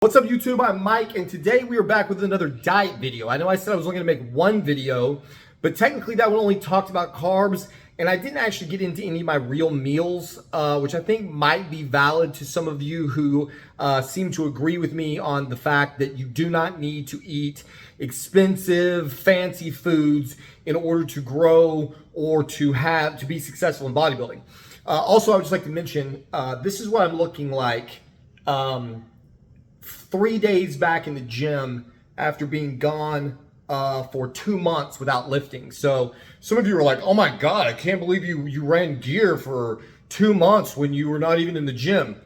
What's up YouTube, I'm Mike, and today we are back with another diet video. I know I said I was only going to make one video, but technically that one only talked about carbs, and I didn't actually get into any of my real meals, which I think might be valid to some of you who seem to agree with me on the fact that you do not need to eat expensive, fancy foods in order to grow or to be successful in bodybuilding. Also, I would just like to mention, this is what I'm looking like 3 days back in the gym after being gone for 2 months without lifting. So some of you are like, oh my God, I can't believe you ran gear for 2 months when you were not even in the gym.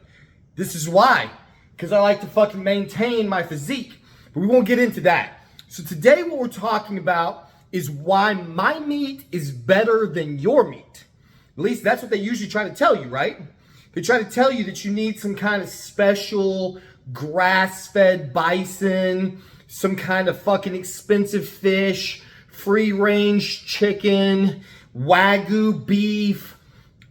This is why, because I like to fucking maintain my physique, but we won't get into that. So today what we're talking about is why my meat is better than your meat. At least that's what they usually try to tell you, right? They try to tell you that you need some kind of special grass-fed bison, some kind of fucking expensive fish, free-range chicken, Wagyu beef,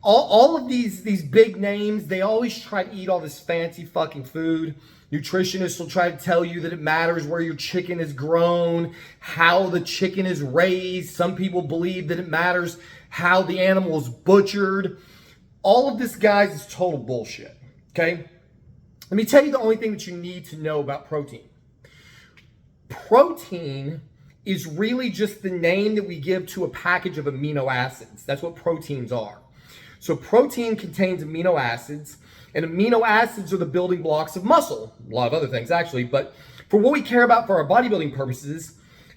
all of these big names. They always try to eat all this fancy fucking food. Nutritionists will try to tell you that it matters where your chicken is grown, how the chicken is raised. Some people believe that it matters how the animal is butchered. All of this, guys, is total bullshit, okay? Let me tell you the only thing that you need to know about protein. Protein is really just the name that we give to a package of amino acids. That's what proteins are. So protein contains amino acids, and amino acids are the building blocks of muscle. A lot of other things, actually, but for what we care about for our bodybuilding purposes,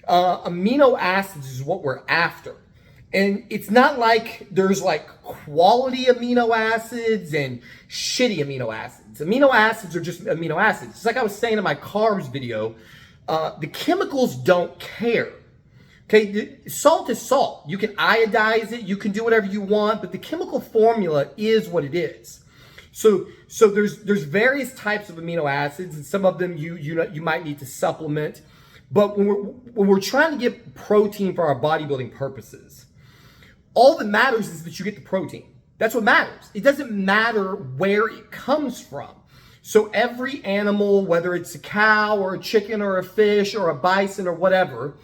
amino acids is what we're after. And it's not like there's like quality amino acids and shitty amino acids. Amino acids are just amino acids. It's like I was saying in my carbs video, the chemicals don't care. Okay, salt is salt. You can iodize it, you can do whatever you want, but the chemical formula is what it is. So there's various types of amino acids, and some of them you might need to supplement. But when we're trying to get protein for our bodybuilding purposes, all that matters is that you get the protein. That's what matters. It doesn't matter where it comes from. So every animal, whether it's a cow or a chicken or a fish or a bison or whatever,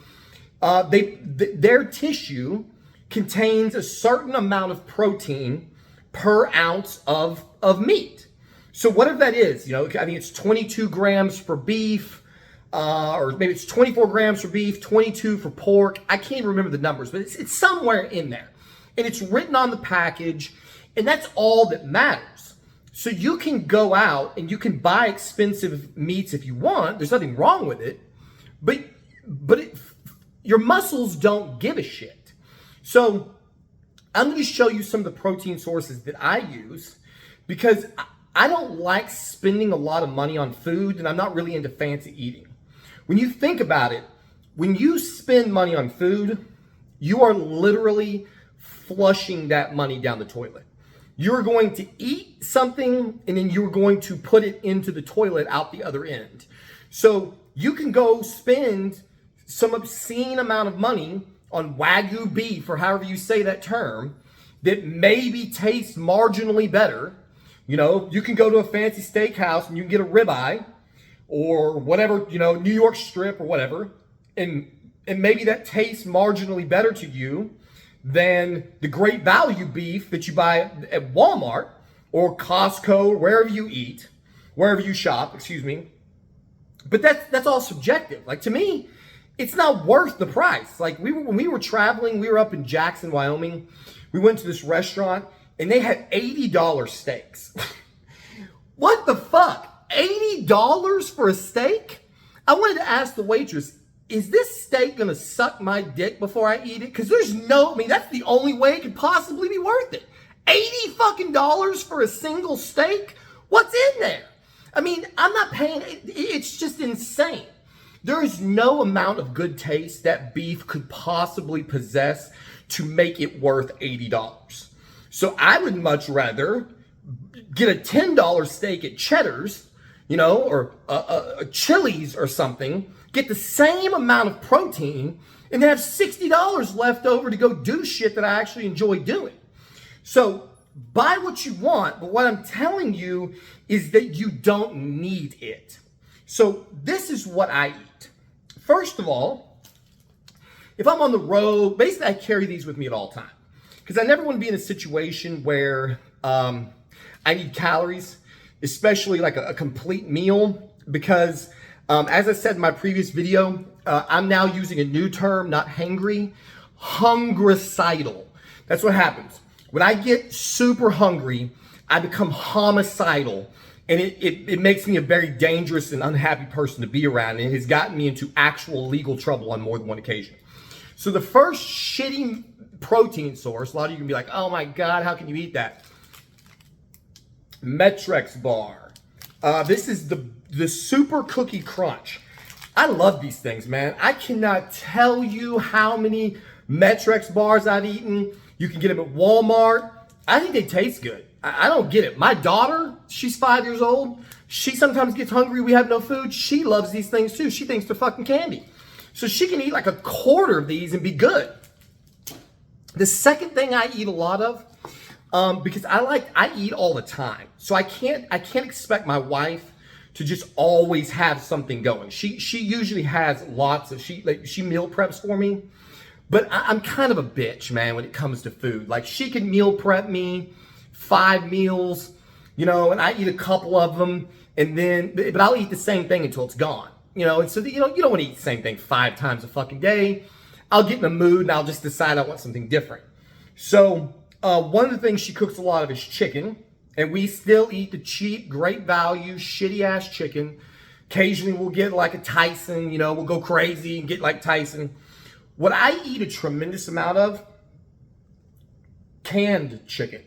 their tissue contains a certain amount of protein per ounce of meat. So whatever that is, I think it's 22 grams for beef, or maybe it's 24 grams for beef, 22 for pork. I can't even remember the numbers, but it's somewhere in there. And it's written on the package, and that's all that matters. So you can go out and you can buy expensive meats if you want. There's nothing wrong with it, but your muscles don't give a shit. So I'm going to show you some of the protein sources that I use, because I don't like spending a lot of money on food, and I'm not really into fancy eating. When you think about it, when you spend money on food, you are literally flushing that money down the toilet. You're going to eat something, and then you're going to put it into the toilet out the other end. So you can go spend some obscene amount of money on Wagyu beef, or however you say that term, that maybe tastes marginally better. You can go to a fancy steakhouse and you can get a ribeye or whatever, New York strip or whatever, and maybe that tastes marginally better to you than the great value beef that you buy at Walmart or Costco, or wherever you shop, excuse me. But that's all subjective. Like, to me, it's not worth the price. Like, when we were traveling, we were up in Jackson, Wyoming. We went to this restaurant and they had $80 steaks. What the fuck? $80 for a steak? I wanted to ask the waitress, is this steak gonna suck my dick before I eat it? Because that's the only way it could possibly be worth it. $80 fucking dollars for a single steak? What's in there? I'm not paying, it's just insane. There is no amount of good taste that beef could possibly possess to make it worth $80. So I would much rather get a $10 steak at Cheddar's, or a Chili's or something, get the same amount of protein, and then have $60 left over to go do shit that I actually enjoy doing. So buy what you want, but what I'm telling you is that you don't need it. So this is what I eat. First of all, if I'm on the road, basically I carry these with me at all times because I never want to be in a situation where I need calories, especially like a complete meal, because as I said in my previous video, I'm now using a new term, not hangry, hungricidal. That's what happens. When I get super hungry, I become homicidal, and it makes me a very dangerous and unhappy person to be around, and it has gotten me into actual legal trouble on more than one occasion. So the first shitty protein source, a lot of you can be like, oh my God, how can you eat that? Metrex bar. This is the Super Cookie Crunch. I love these things, man. I cannot tell you how many Metrex bars I've eaten. You can get them at Walmart. I think they taste good. I don't get it. My daughter, she's 5 years old. She sometimes gets hungry. We have no food. She loves these things too. She thinks they're fucking candy. So she can eat like a quarter of these and be good. The second thing I eat a lot of, because I eat all the time. So I can't expect my wife to just always have something going. She usually has lots of, she meal preps for me. But I'm kind of a bitch, man, when it comes to food. Like, she can meal prep me 5 meals, you know, and I eat a couple of them, and then, but I'll eat the same thing until it's gone, you know. And so, you don't want to eat the same thing 5 times a fucking day. I'll get in the mood and I'll just decide I want something different. So one of the things she cooks a lot of is chicken, and we still eat the cheap, great value, shitty ass chicken. Occasionally we'll get like a Tyson, you know, we'll go crazy and get like Tyson. What I eat a tremendous amount of, canned chicken.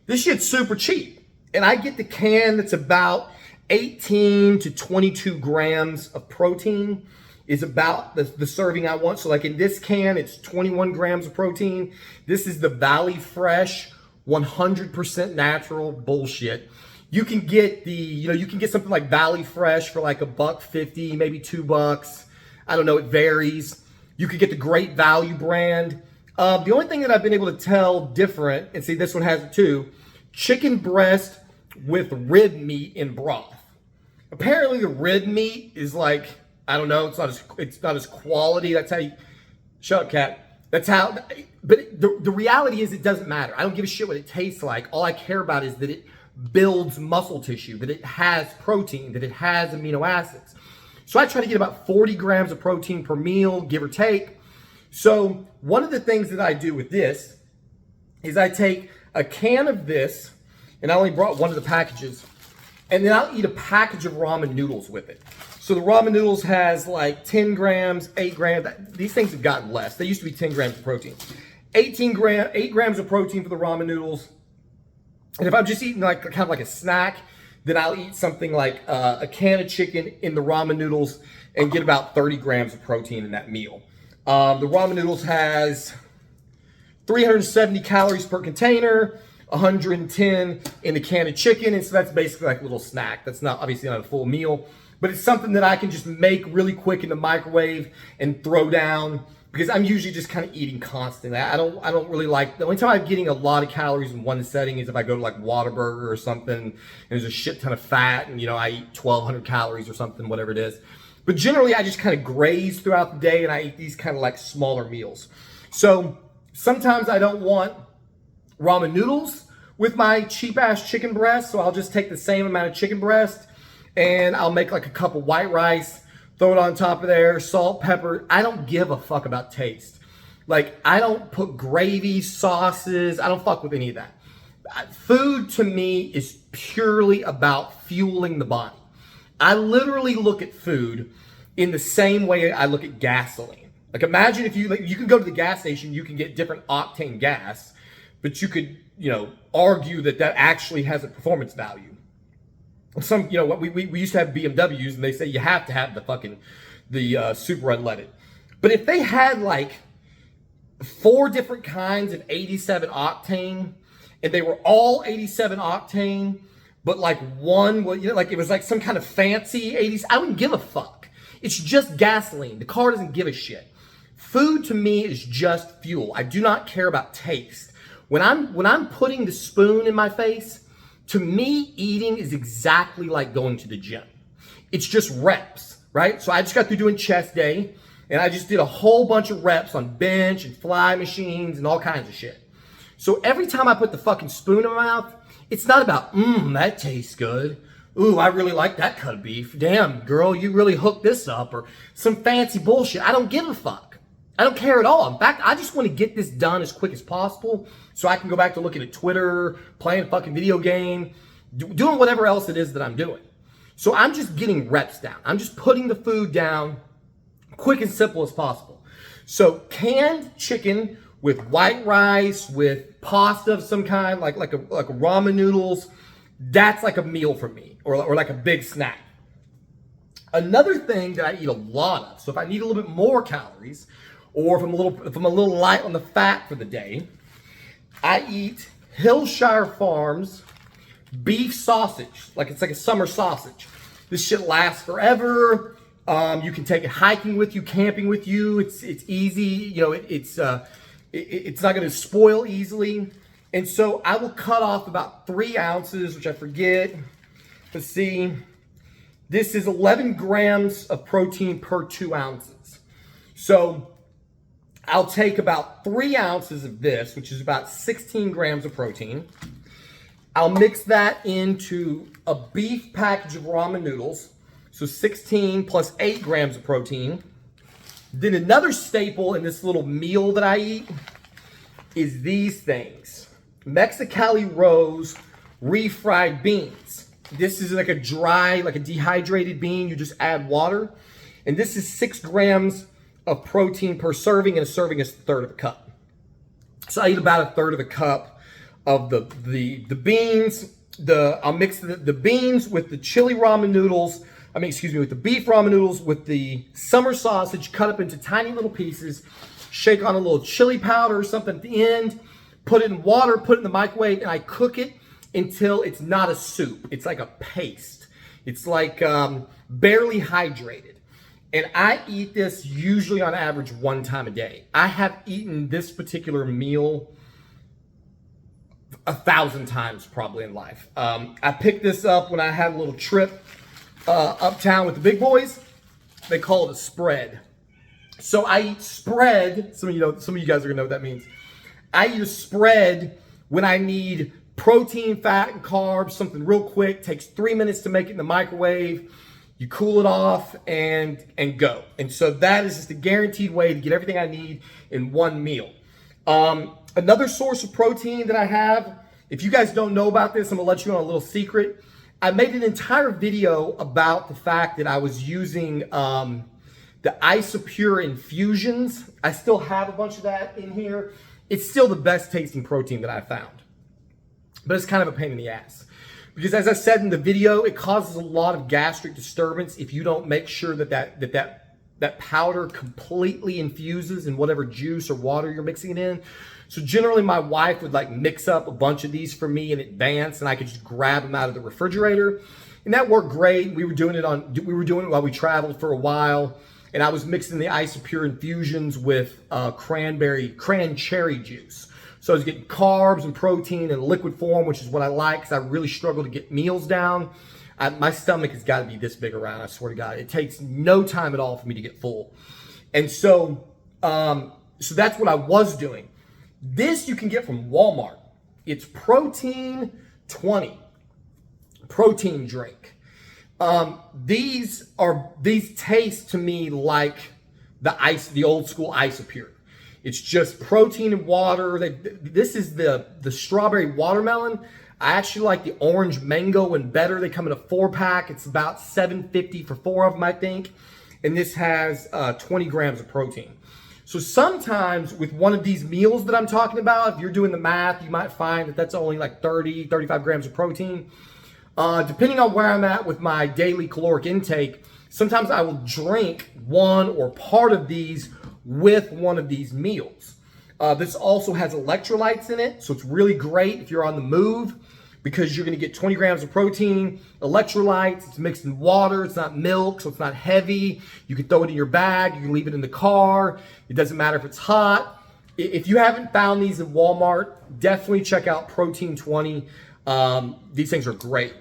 This shit's super cheap. And I get the can that's about 18 to 22 grams of protein is about the serving I want. So like in this can, it's 21 grams of protein. This is the Valley Fresh, 100% natural bullshit. You can get you can get something like Valley Fresh for like $1.50, maybe $2. I don't know, it varies. You could get the Great Value brand. The only thing that I've been able to tell different, and see this one has it too, chicken breast with rib meat in broth. Apparently the rib meat is like, I don't know, it's not as quality. That's how you, shut up, cat. That's how, but the reality is it doesn't matter. I don't give a shit what it tastes like. All I care about is that it builds muscle tissue, that it has protein, that it has amino acids. So I try to get about 40 grams of protein per meal, give or take. So one of the things that I do with this is I take a can of this, and I only brought one of the packages, and then I'll eat a package of ramen noodles with it. So the ramen noodles has like 10 grams, 8 grams. These things have gotten less. They used to be 10 grams of protein. 8 grams of protein for the ramen noodles. And if I'm just eating like kind of like a snack, then I'll eat something like a can of chicken in the ramen noodles and get about 30 grams of protein in that meal. The ramen noodles has 370 calories per container, 110 in the can of chicken, and so that's basically like a little snack. That's not obviously not a full meal, but it's something that I can just make really quick in the microwave and throw down, because I'm usually just kind of eating constantly. I don't really like, the only time I'm getting a lot of calories in one setting is if I go to like Whataburger or something and there's a shit ton of fat and, you know, I eat 1,200 calories or something, whatever it is. But generally I just kind of graze throughout the day and I eat these kind of like smaller meals. So sometimes I don't want ramen noodles with my cheap ass chicken breast, so I'll just take the same amount of chicken breast and I'll make like a cup of white rice, throw it on top of there, salt, pepper. I don't give a fuck about taste. Like, I don't put gravy, sauces. I don't fuck with any of that. Food to me is purely about fueling the body. I literally look at food in the same way I look at gasoline. Like, imagine if you can go to the gas station, you can get different octane gas, but you could, you know, argue that actually has a performance value. Some, you know, what we used to have BMWs, and they say you have to have the super unleaded. But if they had like 4 different kinds of 87 octane, and they were all 87 octane, but like one, well, you know, like it was like some kind of fancy 80s, I wouldn't give a fuck. It's just gasoline. The car doesn't give a shit. Food to me is just fuel. I do not care about taste. When I'm putting the spoon in my face, to me, eating is exactly like going to the gym. It's just reps, right? So I just got through doing chest day, and I just did a whole bunch of reps on bench and fly machines and all kinds of shit. So every time I put the fucking spoon in my mouth, it's not about, that tastes good. Ooh, I really like that cut of beef. Damn, girl, you really hooked this up, or some fancy bullshit. I don't give a fuck. I don't care at all. In fact, I just want to get this done as quick as possible so I can go back to looking at Twitter, playing a fucking video game, doing whatever else it is that I'm doing. So I'm just getting reps down. I'm just putting the food down quick and simple as possible. So canned chicken with white rice, with pasta of some kind, like a ramen noodles, that's like a meal for me, or like a big snack. Another thing that I eat a lot of, so if I need a little bit more calories, or if I'm a little light on the fat for the day, I eat Hillshire Farms beef sausage. It's like a summer sausage. This shit lasts forever. You can take it hiking with you, camping with you. It's easy. You know, it's not going to spoil easily. And so I will cut off about 3 ounces, which I forget. Let's see. This is 11 grams of protein per 2 ounces. So I'll take about 3 ounces of this, which is about 16 grams of protein. I'll mix that into a beef package of ramen noodles. So 16 plus 8 grams of protein. Then another staple in this little meal that I eat is these things. Mexicali Rose refried beans. This is like a dry, like a dehydrated bean. You just add water. And this is 6 grams of protein per serving, and a serving is a third of a cup. So I eat about a third of a cup of the beans. I'll mix the beans with the chili ramen noodles. With the beef ramen noodles, with the summer sausage cut up into tiny little pieces, shake on a little chili powder or something at the end, put it in water, put it in the microwave, and I cook it until it's not a soup. It's like a paste. It's like barely hydrated. And I eat this usually on average 1 time a day. I have eaten this particular meal 1,000 times probably in life. I picked this up when I had a little trip uptown with the big boys. They call it a spread. So I eat spread. Some of you guys are gonna know what that means. I eat a spread when I need protein, fat, and carbs, something real quick. Takes 3 minutes to make it in the microwave. You cool it off and go. And so that is just a guaranteed way to get everything I need in one meal. Another source of protein that I have, if you guys don't know about this, I'm gonna let you on a little secret. I made an entire video about the fact that I was using the Isopure infusions. I still have a bunch of that in here. It's still the best tasting protein that I found. But it's kind of a pain in the ass. Because as I said in the video, it causes a lot of gastric disturbance if you don't make sure that powder completely infuses in whatever juice or water you're mixing it in. So generally my wife would mix up a bunch of these for me in advance, and I could just grab them out of the refrigerator. And that worked great. We were doing it while we traveled for a while. And I was mixing the Isopure infusions with cran cherry juice. So I was getting carbs and protein in liquid form, which is what I like because I really struggle to get meals down. My stomach has got to be this big around, I swear to God. It takes no time at all for me to get full. And so that's what I was doing. This you can get from Walmart. It's Protein 20, protein drink. These taste to me like the old school Isopure. It's just protein and water. This is the strawberry watermelon. I actually like the orange mango one better. They come in a 4-pack. It's about $7.50 for 4 of them, I think. And this has 20 grams of protein. So sometimes with one of these meals that I'm talking about, if you're doing the math, you might find that that's only like 30, 35 grams of protein. Depending on where I'm at with my daily caloric intake, sometimes I will drink one or part of these with one of these meals. This also has electrolytes in it, so it's really great if you're on the move because you're gonna get 20 grams of protein, electrolytes, it's mixed in water, it's not milk, so it's not heavy. You can throw it in your bag, you can leave it in the car. It doesn't matter if it's hot. If you haven't found these in Walmart, definitely check out Protein 20. These things are great.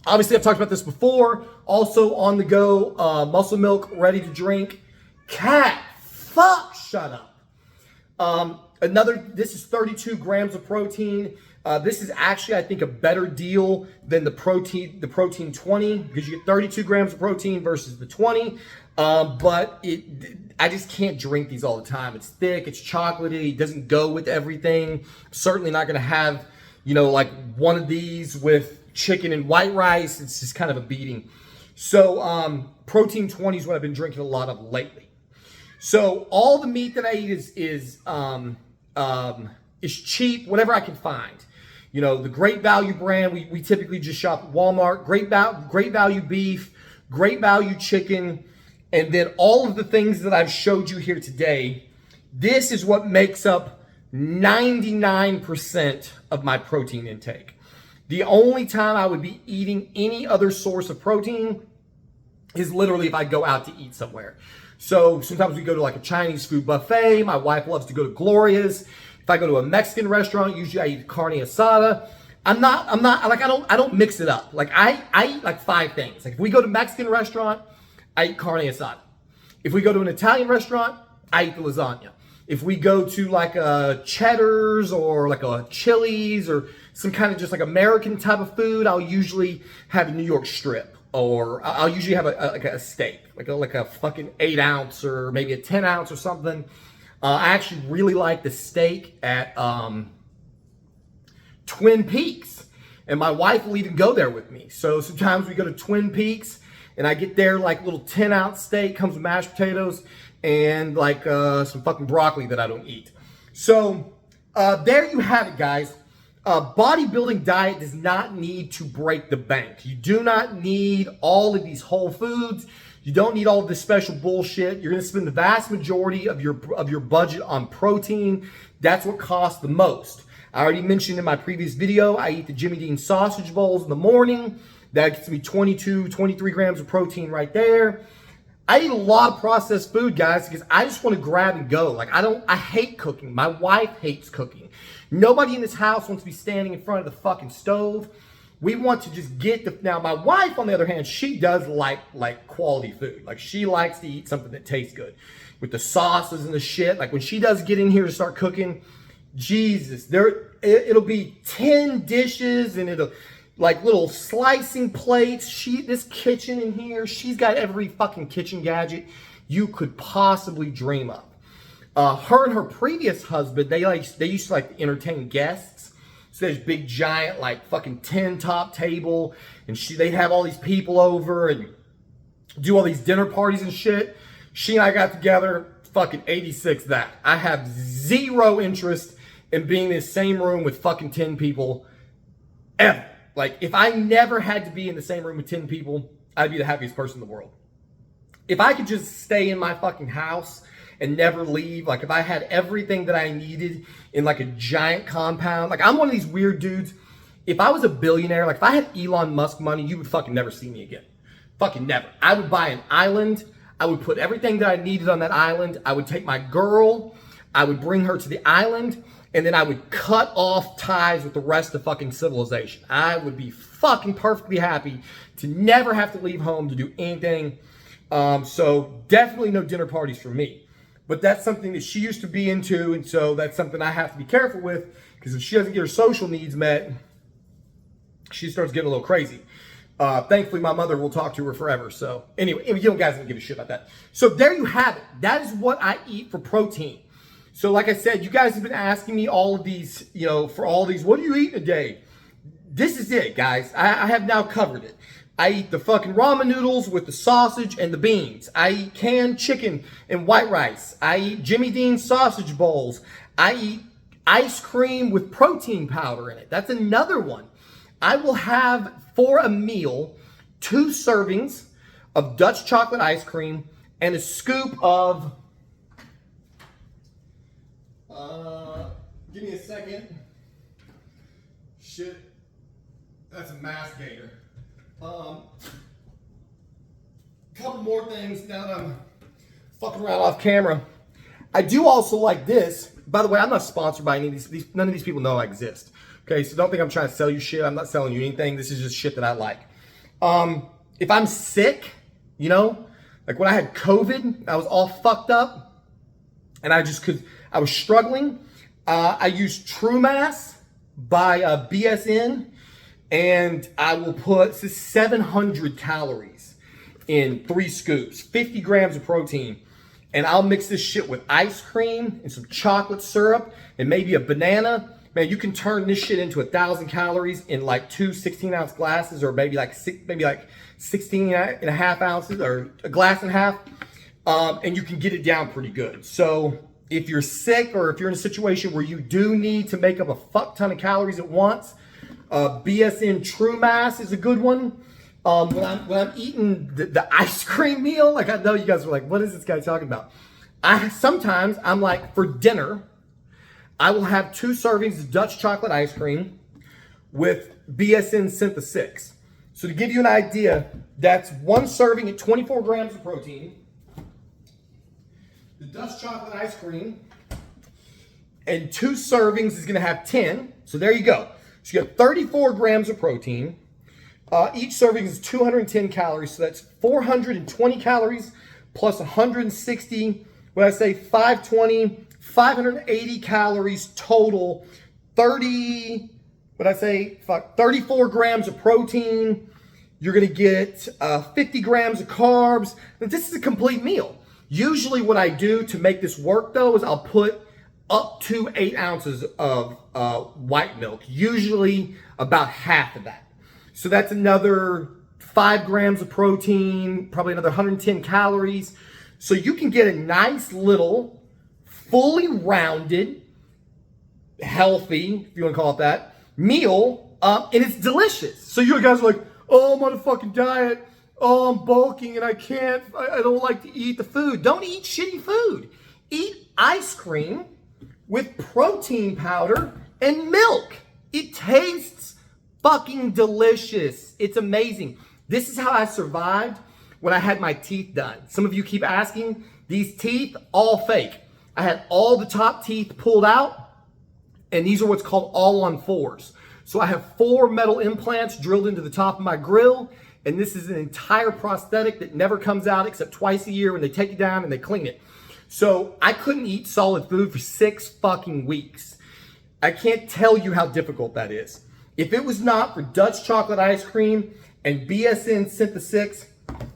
Obviously, I've talked about this before. Also on the go, muscle milk, ready to drink. Cat, fuck, shut up. This is 32 grams of protein. This is actually, I think, a better deal than the protein 20, because you get 32 grams of protein versus the 20. But I just can't drink these all the time. It's thick, it's chocolatey, it doesn't go with everything. I'm certainly not gonna have, like one of these with chicken and white rice. It's just kind of a beating. So protein 20 is what I've been drinking a lot of lately. So all the meat that I eat is cheap, whatever I can find. The Great Value brand, we typically just shop at Walmart. Great Value beef, Great Value chicken, and then all of the things that I've showed you here today. This is what makes up 99% of my protein intake. The only time I would be eating any other source of protein is literally if I go out to eat somewhere. So sometimes we go to like a Chinese food buffet. My wife loves to go to Gloria's. If I go to a Mexican restaurant, usually I eat carne asada. I don't mix it up. Like I eat like 5 things. Like if we go to a Mexican restaurant, I eat carne asada. If we go to an Italian restaurant, I eat the lasagna. If we go to like a Cheddar's or like a Chili's or some kind of just like American type of food, I'll usually have a New York strip, or I'll usually have a steak, like a fucking 8-ounce or maybe a 10-ounce or something. I actually really like the steak at Twin Peaks, and my wife will even go there with me. So sometimes we go to Twin Peaks, and I get there like little 10-ounce steak, comes with mashed potatoes and like some fucking broccoli that I don't eat. So there you have it, guys. Bodybuilding diet does not need to break the bank. You do not need all of these whole foods. You don't need all of this special bullshit. You're going to spend the vast majority of your budget on protein. That's what costs the most. I already mentioned in my previous video, I eat the Jimmy Dean sausage bowls in the morning. That gets me 22, 23 grams of protein right there. I eat a lot of processed food, guys, because I just want to grab and go. Like I hate cooking. My wife hates cooking. Nobody in this house wants to be standing in front of the fucking stove. We want to just now my wife, on the other hand, she does like quality food. Like she likes to eat something that tastes good with the sauces and the shit. Like when she does get in here to start cooking, Jesus, it'll be 10 dishes and it'll like little slicing plates. This kitchen in here, she's got every fucking kitchen gadget you could possibly dream of. Her and her previous husband, they used to like entertain guests. So there's big giant like fucking 10 top table, and they'd have all these people over and do all these dinner parties and shit. She and I got together, fucking 86 that. I have zero interest in being in the same room with fucking 10 people ever. Like if I never had to be in the same room with 10 people, I'd be the happiest person in the world. If I could just stay in my fucking house and never leave, like if I had everything that I needed in like a giant compound, like I'm one of these weird dudes. If I was a billionaire, like if I had Elon Musk money, you would fucking never see me again. Fucking never. I would buy an island. I would put everything that I needed on that island. I would take my girl. I would bring her to the island. And then I would cut off ties with the rest of fucking civilization. I would be fucking perfectly happy to never have to leave home to do anything. So definitely no dinner parties for me. But that's something that she used to be into, and so that's something I have to be careful with, because if she doesn't get her social needs met, she starts getting a little crazy. Thankfully, my mother will talk to her forever. So anyway, you guys don't give a shit about that. So there you have it. That is what I eat for protein. So like I said, you guys have been asking me all of these, for all these, what do you eat a day? This is it, guys. I have now covered it. I eat the fucking ramen noodles with the sausage and the beans. I eat canned chicken and white rice. I eat Jimmy Dean sausage bowls. I eat ice cream with protein powder in it. That's another one. I will have, for a meal, 2 servings of Dutch chocolate ice cream and a scoop of, give me a second. Shit, that's a mass gator. Couple more things now that I'm fucking around off camera. I do also like this. By the way, I'm not sponsored by any of these. None of these people know I exist. Okay, so don't think I'm trying to sell you shit. I'm not selling you anything. This is just shit that I like. If I'm sick, you know, like when I had COVID, I was all fucked up and I was struggling. I used True Mass by BSN, and I will put 700 calories in 3 scoops, 50 grams of protein. And I'll mix this shit with ice cream and some chocolate syrup and maybe a banana. Man, you can turn this shit into 1,000 calories in like 2 16-ounce glasses, or maybe like 16 and a half ounces, or a glass and a half. And you can get it down pretty good. So if you're sick, or if you're in a situation where you do need to make up a fuck ton of calories at once, BSN True Mass is a good one. When I'm eating the ice cream meal, like I know you guys are like, what is this guy talking about? Sometimes I'm like, for dinner, I will have 2 servings of Dutch chocolate ice cream with BSN Syntha 6. So to give you an idea, that's 1 serving at 24 grams of protein. The Dutch chocolate ice cream and 2 servings is gonna have 10. So there you go. So you got 34 grams of protein. Each serving is 210 calories, so that's 420 calories plus 160, what I say, 520, 580 calories total, 34 grams of protein. You're gonna get 50 grams of carbs. Now, this is a complete meal. Usually what I do to make this work though is I'll put up to 8 ounces of white milk, usually about half of that. So that's another 5 grams of protein, probably another 110 calories. So you can get a nice little, fully rounded, healthy, if you want to call it that, meal, and it's delicious. So you guys are like, oh, I'm on a fucking diet. Oh, I'm bulking and I don't like to eat the food. Don't eat shitty food. Eat ice cream with protein powder and milk. It tastes fucking delicious. It's amazing. This is how I survived when I had my teeth done. Some of you keep asking, these teeth, all fake. I had all the top teeth pulled out, and these are what's called all-on-4s. So I have 4 metal implants drilled into the top of my grill, and this is an entire prosthetic that never comes out except twice a year when they take it down and they clean it. So I couldn't eat solid food for 6 fucking weeks. I can't tell you how difficult that is. If it was not for Dutch chocolate ice cream and BSN Syntha 6,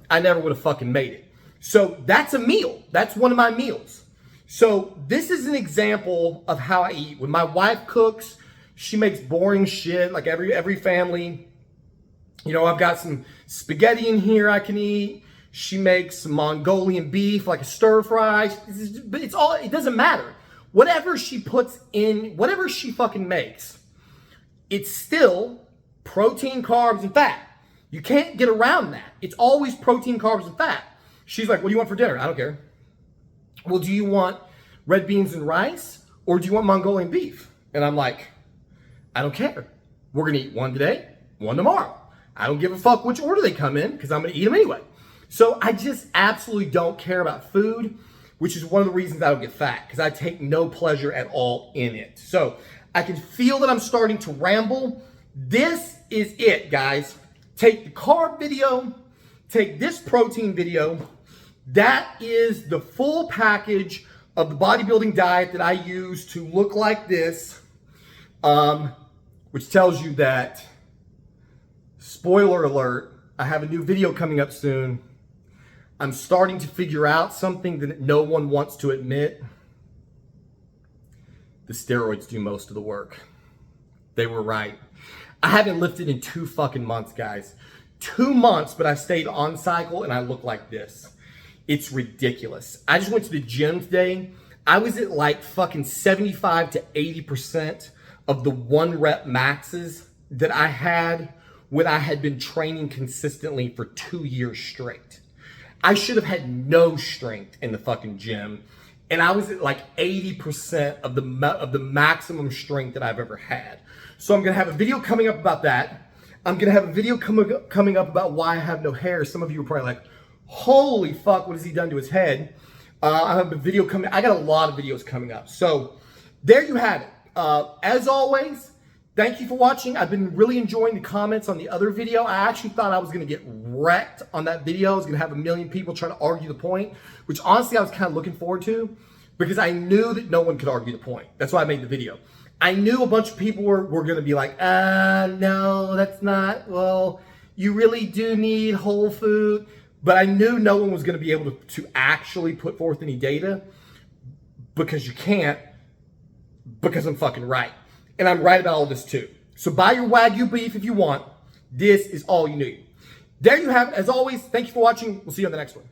I never would have fucking made it. So that's a meal. That's one of my meals. So this is an example of how I eat. When my wife cooks, she makes boring shit like every family. You know, I've got some spaghetti in here I can eat. She makes some Mongolian beef, like a stir fry. It doesn't matter. Whatever she puts in, whatever she fucking makes, it's still protein, carbs, and fat. You can't get around that. It's always protein, carbs, and fat. She's like, what do you want for dinner? I don't care. Well, do you want red beans and rice, or do you want Mongolian beef? And I'm like, I don't care. We're gonna eat one today, one tomorrow. I don't give a fuck which order they come in, because I'm gonna eat them anyway. So I just absolutely don't care about food, which is one of the reasons I don't get fat, because I take no pleasure at all in it. So I can feel that I'm starting to ramble. This is it, guys. Take the carb video, take this protein video. That is the full package of the bodybuilding diet that I use to look like this, which tells you that, spoiler alert, I have a new video coming up soon. I'm starting to figure out something that no one wants to admit. The steroids do most of the work. They were right. I haven't lifted in 2 fucking months, guys. 2 months, but I stayed on cycle and I look like this. It's ridiculous. I just went to the gym today. I was at like fucking 75 to 80% of the 1 rep maxes that I had when I had been training consistently for 2 years straight. I should have had no strength in the fucking gym. And I was at like 80% of the maximum strength that I've ever had. So I'm gonna have a video coming up about that. I'm gonna have a video coming up about why I have no hair. Some of you are probably like, holy fuck, what has he done to his head? I have a video coming, I got a lot of videos coming up. So there you have it. As always, Thank you for watching. I've been really enjoying the comments on the other video. I actually thought I was going to get wrecked on that video. I was going to have a million people trying to argue the point, which honestly I was kind of looking forward to because I knew that no one could argue the point. That's why I made the video. I knew a bunch of people were going to be like, no, that's not, well, you really do need whole food. But I knew no one was going to be able to actually put forth any data because you can't, because I'm fucking right. And I'm right about all this too. So buy your Wagyu beef if you want. This is all you need. There you have it. As always, thank you for watching. We'll see you on the next one.